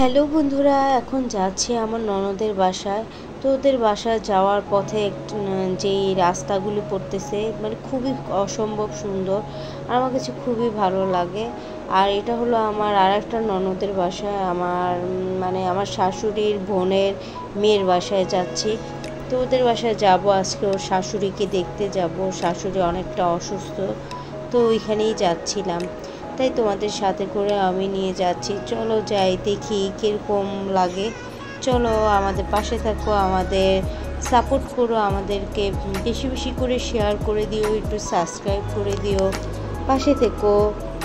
Hello বন্ধুরা, এখন যাচ্ছি আমার ননদের বাসায়। তো ওদের বাসায় যাওয়ার পথে যেই রাস্তাগুলো পড়তেছে মানে খুবই অসম্ভব সুন্দর, আর আমার কাছে খুবই ভালো লাগে। আর এটা হলো আমার আর একটা ননদের বাসায়, আমার শাশুড়ির বোনের মেয়ের বাসায় যাচ্ছি। তো ওদের বাসায় যাব আজকে, ওর শাশুড়িকে দেখতে যাব। শাশুড়ি অনেকটা অসুস্থ, তো ওইখানেই যাচ্ছিলাম, তাই তোমাদের সাথে করে আমি নিয়ে যাচ্ছি। চলো যাই, দেখি কীরকম লাগে। চলো আমাদের পাশে থাকো, আমাদের সাপোর্ট করো, আমাদেরকে বেশি বেশি করে শেয়ার করে দিও, একটু সাবস্ক্রাইব করে দিও, পাশে থেকো।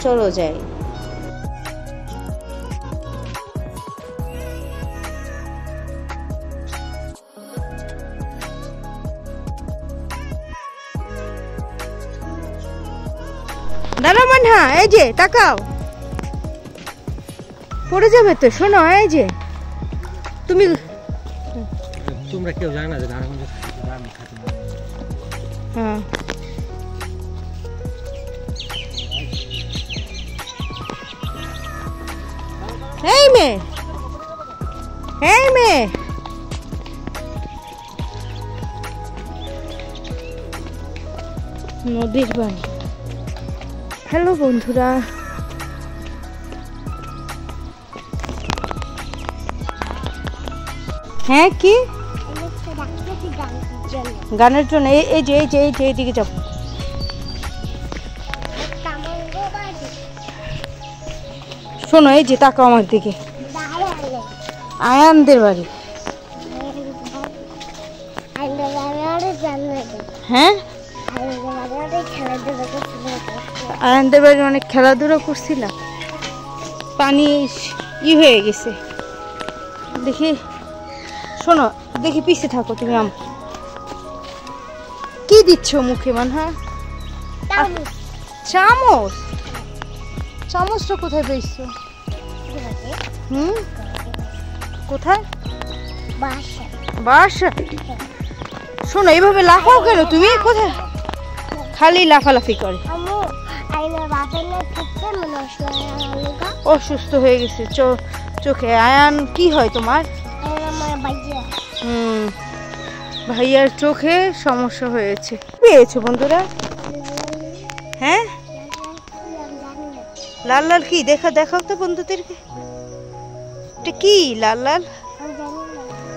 চলো যাই। দাঁড়া মানহা, এই যে তাকাও, পড়ে যাবে তো। শোনো, এই যে তোমরা কেউ জানো না যে নারায়ণগঞ্জে হ্যাঁ এই মেয়ে নদীর বাড়ি। হ্যালো বন্ধুরা, হ্যাঁ কি গানের জন্য? এই যে এইদিকে যাবো। শোনো, এই যে তাকাও আমার দিকে, আয়ানদের বাড়ি। হ্যাঁ, আয়ানদের বাড়ি অনেক খেলাধুলা করছিলাম, পানি হয়ে গেছে। দেখি, শোনো, দেখি পিছে থাকো তুমি। কি দিচ্ছ মুখে মানহা? চামচ? চামচটা কোথায় পেয়েছো? কোথায়? বাসা। শোনো, এইভাবে লাফাও কেন তুমি? কোথায় খালি লাফালাফি করে? অসুস্থ হয়ে গেছে চোখে। আয়ান কি হয় তোমার? ভাইয়ার চোখে সমস্যা হয়েছে। পেয়েছো বন্ধুরা? হ্যাঁ, লাল লাল কি দেখাও তো বন্ধুদেরকে। এটা কি লাল লাল?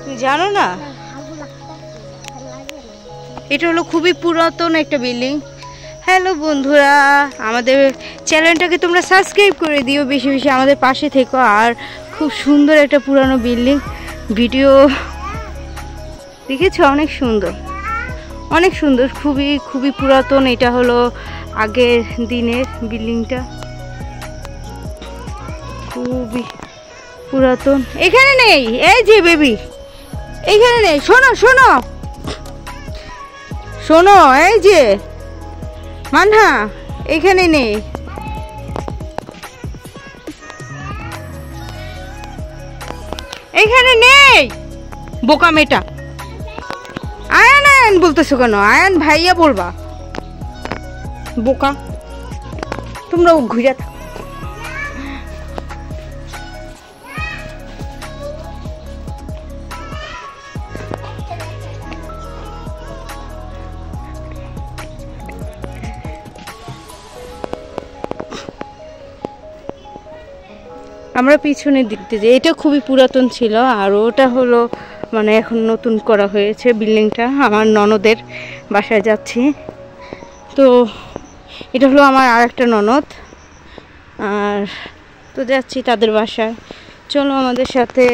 তুমি জানো না? এটা হলো খুবই পুরাতন একটা বিল্ডিং। হ্যালো বন্ধুরা, আমাদের চ্যানেলটাকে তোমরা সাবস্ক্রাইব করে দিও, বেশি বেশি আমাদের পাশে থেকো। আর খুব সুন্দর একটা পুরানো বিল্ডিং, ভিডিও দেখেছো? অনেক সুন্দর, খুবই পুরাতন। এটা হলো আগের দিনের বিল্ডিংটা, খুবই পুরাতন। এখানে নেই, এই যে বেবি, এইখানে নেই। শোনো, এই যে মানহা, এখানে নেই। এখানে নেই, বোকা মেয়েটা। আয়ান বলতেছো কেন? আয়ান ভাইয়া বলবা, বোকা। তোমরা ঘুরে থাকো। আমরা পিছনের দিকতে যাই। এটা খুবই পুরাতন ছিল, আর ওটা হলো মানে এখন নতুন করা হয়েছে বিল্ডিংটা। আমার ননদের বাসায় যাচ্ছি, তো এটা হলো আমার আর একটা ননদ, আর তো যাচ্ছি তাদের বাসায়। চলো আমাদের সাথে।